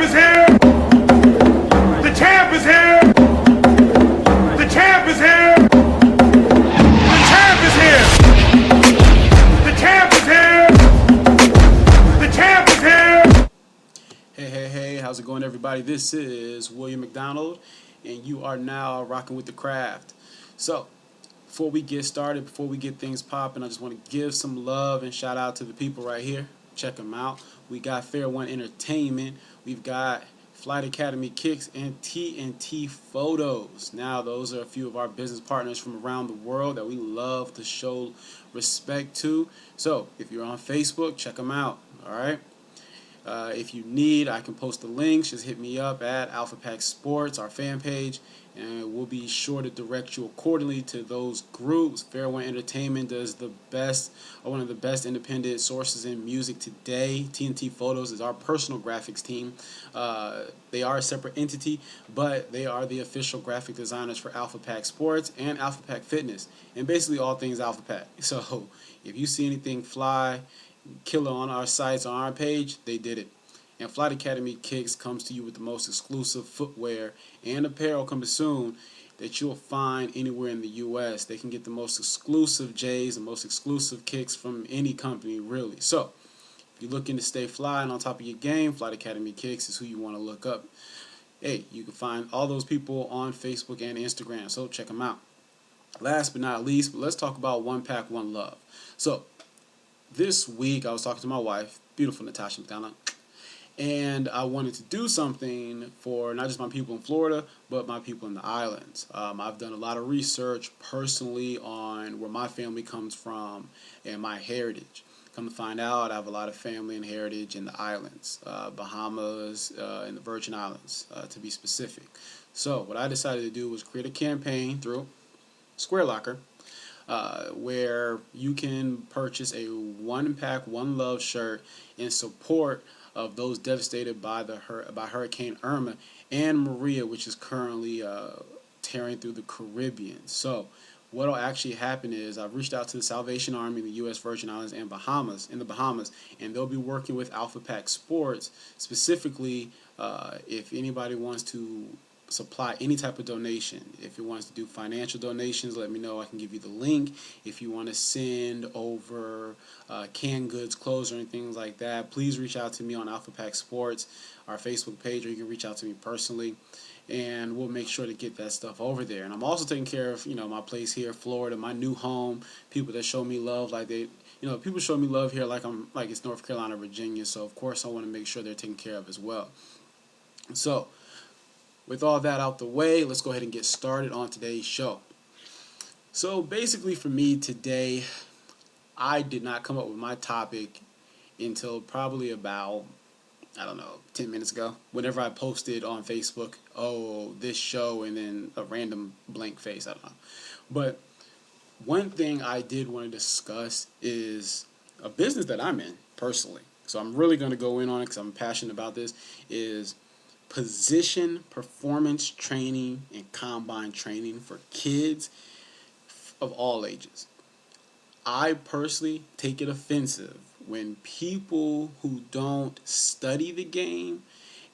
is here. The champ is here. The champ is here. The champ is here. The champ is here. The champ is here. Hey, how's it going, everybody? This is William McDonald, and you are now rocking with the craft. So, before we get started, before we get things popping, I just want to give some love and shout out to the people right here. Check them out. We got Fair One Entertainment. We've got Flight Academy Kicks and TNT Photos. Now, those are a few of our business partners from around the world that we love to show respect to. So, if you're on Facebook, check them out. All right. If you need, I can post the links. Just hit me up at Alpha Pack Sports, our fan page, and we'll be sure to direct you accordingly to those groups. Fair One Entertainment does the best, or one of the best independent sources in music today. TNT Photos is our personal graphics team. They are a separate entity, but they are the official graphic designers for Alpha Pack Sports and Alpha Pack Fitness, and basically all things Alpha Pack. So if you see anything fly, killer on our sites, on our page, they did it. And Flight Academy Kicks comes to you with the most exclusive footwear and apparel coming soon that you'll find anywhere in the U.S. They can get the most exclusive J's, the most exclusive kicks from any company, really. So, if you're looking to stay fly and on top of your game, Flight Academy Kicks is who you want to look up. Hey, you can find all those people on Facebook and Instagram, so check them out. Last but not least, let's talk about One Pack, One Love. So, this week, I was talking to my wife, beautiful Natasha McDonald, and I wanted to do something for not just my people in Florida, but my people in the islands. I've done a lot of research personally on where my family comes from and my heritage. Come to find out, I have a lot of family and heritage in the islands, Bahamas, and the Virgin Islands, to be specific. So what I decided to do was create a campaign through Square Locker, where you can purchase a One Pack, One Love shirt in support of those devastated by Hurricane Irma and Maria, which is currently tearing through the Caribbean. So what will actually happen is I've reached out to the Salvation Army in the U.S. Virgin Islands and the Bahamas, and they'll be working with Alpha Pack Sports specifically if anybody wants to supply any type of donation. If it wants to do financial donations, let me know. I can give you the link. If you want to send over canned goods, clothes, or anything like that, please reach out to me on Alpha Pack Sports, our Facebook page, or you can reach out to me personally, and we'll make sure to get that stuff over there. And I'm also taking care of, my place here, Florida, my new home, people that show me love like they, people show me love here like it's North Carolina, Virginia. So of course I want to make sure they're taken care of as well. So with all that out the way, let's go ahead and get started on today's show. So basically for me today, I did not come up with my topic until probably about, 10 minutes ago, whenever I posted on Facebook, this show, and then a random blank face, I don't know. But one thing I did want to discuss is a business that I'm in personally. So I'm really going to go in on it because I'm passionate about this, is position performance training and combine training for kids of all ages. I personally take it offensive when people who don't study the game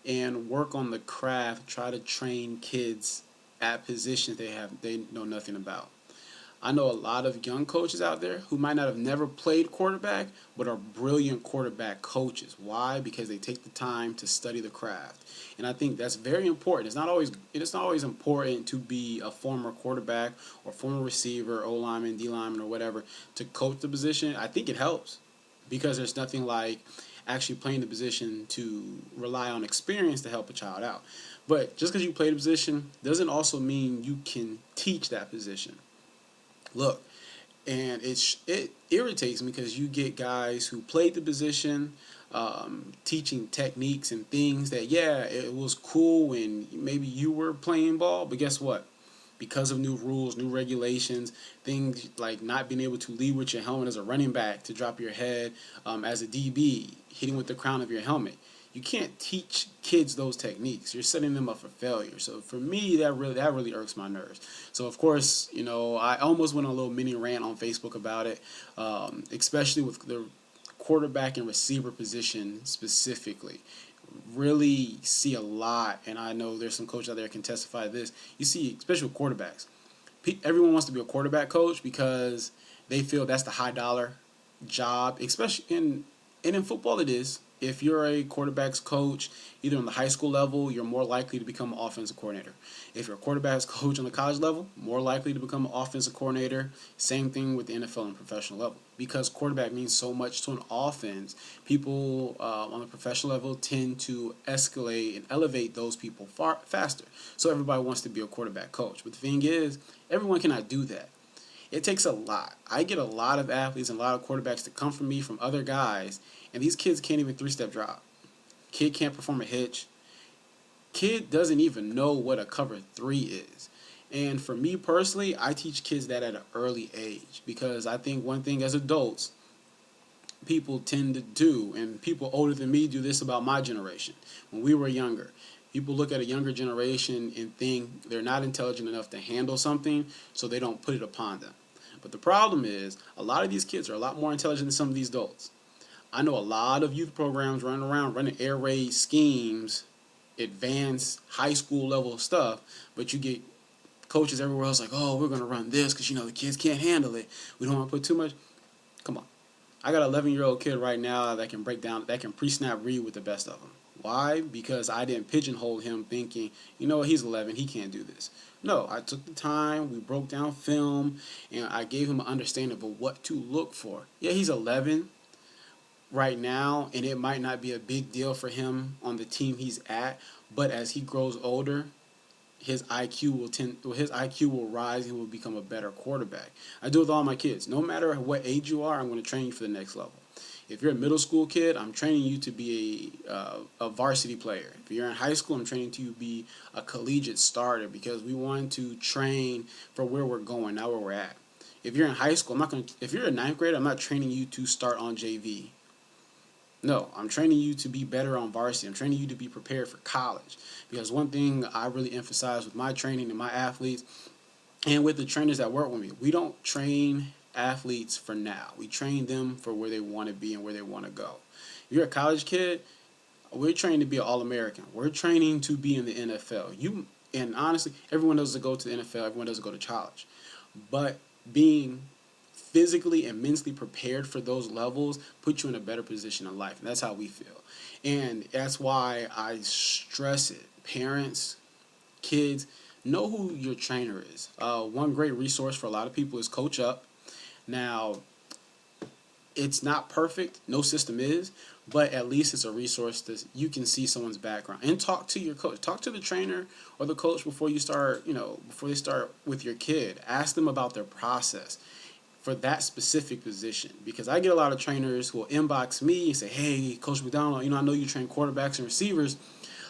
and work on the craft try to train kids at positions they know nothing about. I know a lot of young coaches out there who might not have never played quarterback, but are brilliant quarterback coaches. Why? Because they take the time to study the craft. And I think that's very important. It's not always important to be a former quarterback or former receiver, O lineman, D lineman, or whatever to coach the position. I think it helps because there's nothing like actually playing the position to rely on experience to help a child out. But just because you play the position doesn't also mean you can teach that position. Look, and it irritates me because you get guys who played the position, teaching techniques and things that, it was cool when maybe you were playing ball, but guess what? Because of new rules, new regulations, things like not being able to lead with your helmet as a running back to drop your head as a DB, hitting with the crown of your helmet. You can't teach kids those techniques. You're setting them up for failure. So for me, that really irks my nerves. So of course, I almost went on a little mini rant on Facebook about it, especially with the quarterback and receiver position specifically. really see a lot, and I know there's some coaches out there that can testify to this. You see, especially with quarterbacks, everyone wants to be a quarterback coach because they feel that's the high dollar job, especially in football it is. If you're a quarterbacks coach, either on the high school level, you're more likely to become an offensive coordinator. If you're a quarterbacks coach on the college level, more likely to become an offensive coordinator. Same thing with the NFL and professional level. Because quarterback means so much to an offense, people on the professional level tend to escalate and elevate those people far faster. So everybody wants to be a quarterback coach. But the thing is, everyone cannot do that. It takes a lot. I get a lot of athletes and a lot of quarterbacks to come from me from other guys, and these kids can't even three-step drop. Kid can't perform a hitch. Kid doesn't even know what a cover three is. And for me personally, I teach kids that at an early age because I think one thing as adults, people tend to do, and people older than me do this about my generation. When we were younger, people look at a younger generation and think they're not intelligent enough to handle something, so they don't put it upon them. But the problem is, a lot of these kids are a lot more intelligent than some of these adults. I know a lot of youth programs running around running air raid schemes, advanced high school level stuff, but you get coaches everywhere else like, oh, we're going to run this because, the kids can't handle it. We don't want to put too much. Come on. I got an 11-year-old kid right now that can that can pre-snap read with the best of them. Why? Because I didn't pigeonhole him thinking, he's 11, he can't do this. No, I took the time, we broke down film, and I gave him an understanding of what to look for. Yeah, he's 11 right now, and it might not be a big deal for him on the team he's at, but as he grows older, his IQ will rise and he will become a better quarterback. I do it with all my kids. No matter what age you are, I'm going to train you for the next level. If you're a middle school kid, I'm training you to be a varsity player. If you're in high school, I'm training you to be a collegiate starter because we want to train for where we're going, not where we're at. If you're in high school, if you're a ninth grader, I'm not training you to start on JV. No, I'm training you to be better on varsity. I'm training you to be prepared for college. Because one thing I really emphasize with my training and my athletes and with the trainers that work with me, we don't train athletes for now. We train them for where they want to be and where they want to go. If you're a college kid, we're training to be an All-American. We're training to be in the NFL. And honestly, everyone doesn't go to the NFL. Everyone doesn't go to college. But being physically and mentally prepared for those levels put you in a better position in life. And that's how we feel. And that's why I stress it. Parents, kids, know who your trainer is. One great resource for a lot of people is Coach Up. Now, it's not perfect. No system is. But at least it's a resource that you can see someone's background. And talk to your coach. Talk to the trainer or the coach before you start, before they start with your kid. Ask them about their process for that specific position, because I get a lot of trainers who will inbox me and say, hey, Coach McDonald, I know you train quarterbacks and receivers.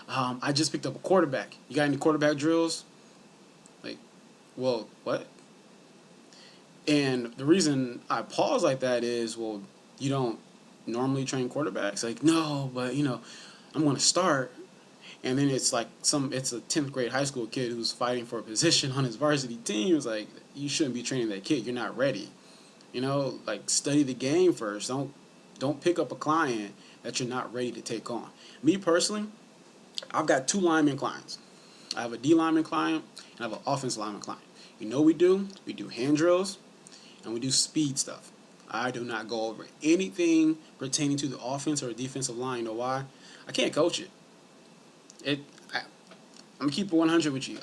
I just picked up a quarterback. You got any quarterback drills? Like, well, what? And the reason I pause like that is, well, you don't normally train quarterbacks? Like, no, but, I'm going to start. And then it's like it's a 10th grade high school kid who's fighting for a position on his varsity team. It's like, you shouldn't be training that kid. You're not ready. Study the game first. Don't pick up a client that you're not ready to take on. Me personally, I've got 2 lineman clients. I have a D lineman client and I have an offensive lineman client. We do? We do hand drills and we do speed stuff. I do not go over anything pertaining to the offense or defensive line. You know why? I can't coach it. I'm gonna keep it 100 with you.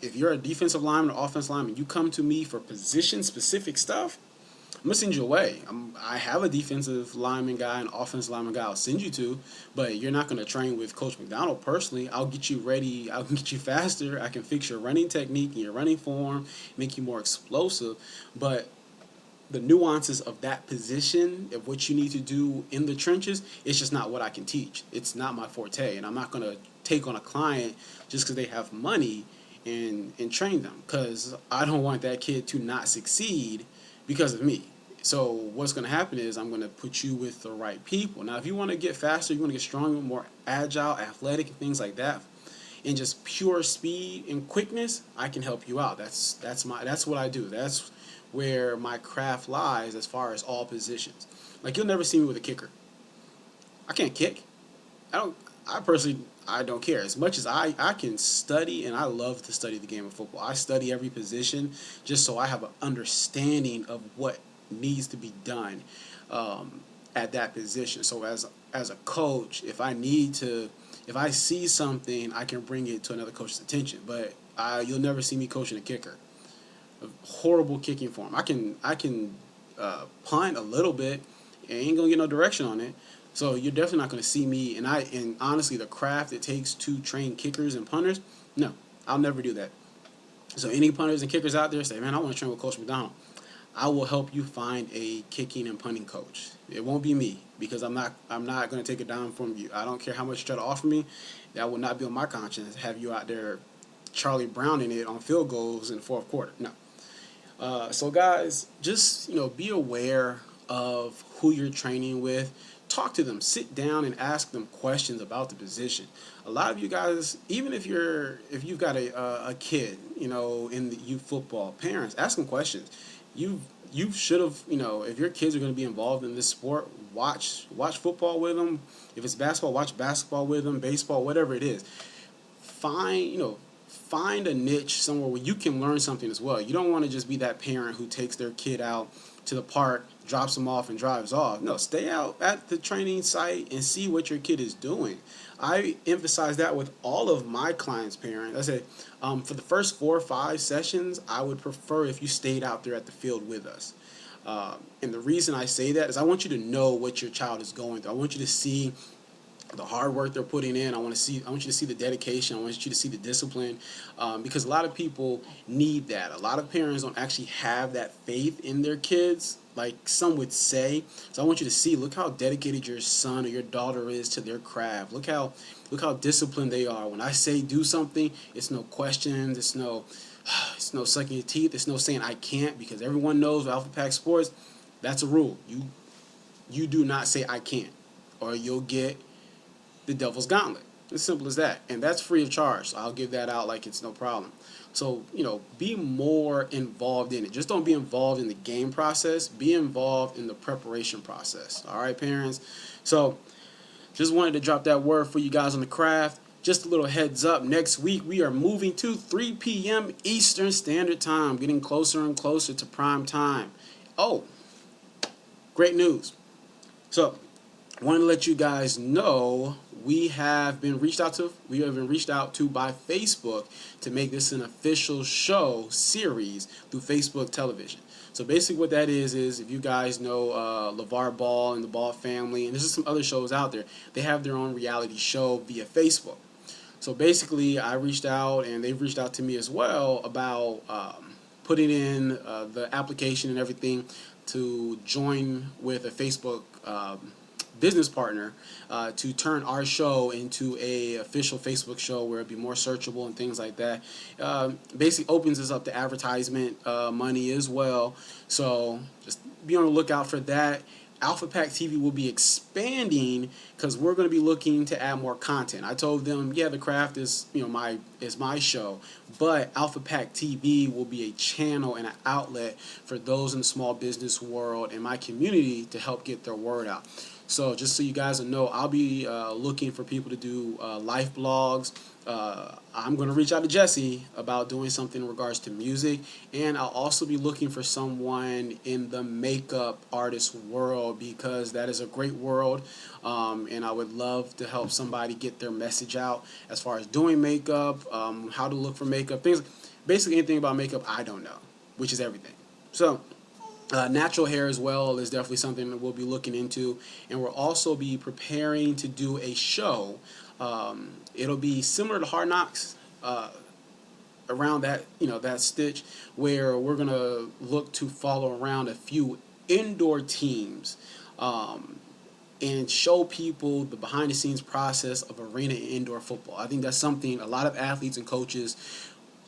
If you're a defensive lineman or offensive lineman, you come to me for position specific stuff, I'm gonna send you away. I have a defensive lineman guy and offensive lineman guy I'll send you to, but you're not gonna train with Coach McDonald personally. I'll get you ready. I can get you faster. I can fix your running technique and your running form, make you more explosive. But the nuances of that position, of what you need to do in the trenches, it's just not what I can teach. It's not my forte, and I'm not gonna take on a client just because they have money and train them, because I don't want that kid to not succeed because of me. So what's going to happen is I'm going to put you with the right people. Now, if you want to get faster, you want to get stronger, more agile, athletic, and things like that, and just pure speed and quickness, I can help you out. That's what I do. That's where my craft lies as far as all positions. Like, you'll never see me with a kicker. I can't kick. I personally, I don't care. As much as I can study, and I love to study the game of football. I study every position just so I have an understanding of what needs to be done at that position. So as a coach, if I see something, I can bring it to another coach's attention. But you'll never see me coaching a kicker. A horrible kicking form. I can punt a little bit, and ain't gonna get no direction on it. So you're definitely not gonna see me. And honestly, the craft it takes to train kickers and punters, no, I'll never do that. So any punters and kickers out there say, man, I want to train with Coach McDonald. I will help you find a kicking and punting coach. It won't be me because I'm not going to take a dime from you. I don't care how much you try to offer me. That will not be on my conscience. Have you out there Charlie Browning it on field goals in the fourth quarter? No. So guys, just be aware of who you're training with. Talk to them. Sit down and ask them questions about the position. A lot of you guys, even if you've got a kid, in the youth football, parents ask them questions. You should have, if your kids are going to be involved in this sport, watch football with them. If it's basketball, watch basketball with them. Baseball, whatever it is. Find a niche somewhere where you can learn something as well. You don't want to just be that parent who takes their kid out to the park, drops them off, and drives off. No, stay out at the training site and see what your kid is doing. I emphasize that with all of my clients' parents. I say, for the first 4 or 5 sessions, I would prefer if you stayed out there at the field with us. And the reason I say that is I want you to know what your child is going through. I want you to see the hard work they're putting in. I want you to see the dedication. I want you to see the discipline, because a lot of people need that. A lot of parents don't actually have that faith in their kids, like some would say. So I want you to see, look how dedicated your son or your daughter is to their craft. Look how disciplined they are. When I say do something, it's no questions. It's no sucking your teeth. It's no saying I can't, because everyone knows with Alpha Pack Sports, that's a rule. You do not say I can't, or you'll get the Devil's Gauntlet. As simple as that. And that's free of charge. So I'll give that out like it's no problem. So, be more involved in it. Just don't be involved in the game process. Be involved in the preparation process. All right, parents? So, just wanted to drop that word for you guys on the craft. Just a little heads up. Next week, we are moving to 3 p.m. Eastern Standard Time. Getting closer and closer to prime time. Oh, great news. So, I want to let you guys know we have been reached out to by Facebook to make this an official show series through Facebook television. So basically what that is if you guys know LeVar Ball and the Ball family, and there's just some other shows out there, they have their own reality show via Facebook. So basically I reached out, and they've reached out to me as well about putting in the application and everything to join with a Facebook business partner to turn our show into a official Facebook show where it'd be more searchable and things like that. Basically opens us up to advertisement money as well. So just be on the lookout for that. Alpha Pack TV will be expanding because we're going to be looking to add more content. I told them, yeah, the craft is my show, but Alpha Pack TV will be a channel and an outlet for those in the small business world and my community to help get their word out. So just so you guys know, I'll be looking for people to do life blogs. I'm going to reach out to Jesse about doing something in regards to music. And I'll also be looking for someone in the makeup artist world, because that is a great world. And I would love to help somebody get their message out as far as doing makeup, how to look for makeup, things. Basically anything about makeup I don't know, which is everything. So natural hair as well is definitely something that we'll be looking into, and we'll also be preparing to do a show. It'll be similar to Hard Knocks, around that stitch, where we're gonna look to follow around a few indoor teams, and show people the behind the scenes process of arena and indoor football. I think that's something a lot of athletes and coaches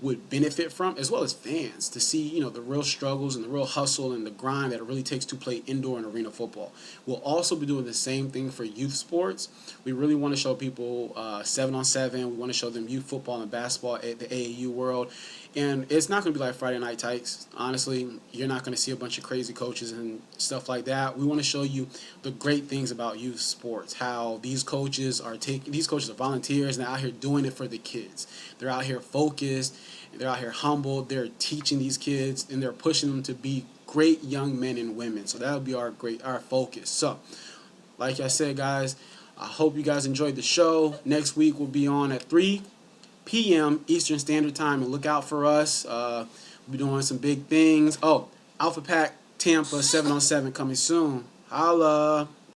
would benefit from, as well as fans, to see the real struggles and the real hustle and the grind that it really takes to play indoor and arena football. We'll also be doing the same thing for youth sports. We really want to show people 7-on-7. We want to show them youth football and basketball at the AAU world, And it's not going to be like Friday Night Tykes. Honestly, you're not going to see a bunch of crazy coaches and stuff like that. We want to show you the great things about youth sports, how these coaches are volunteers and they're out here doing it for the kids. They're out here focused, they're out here humble, they're teaching these kids, and they're pushing them to be great young men and women. So that'll be our focus. So, like I said, guys, I hope you guys enjoyed the show. Next week we'll be on at 3 p.m. Eastern Standard Time, and look out for us. We'll be doing some big things. Oh, Alpha Pack Tampa 7-on-7 coming soon. Holla.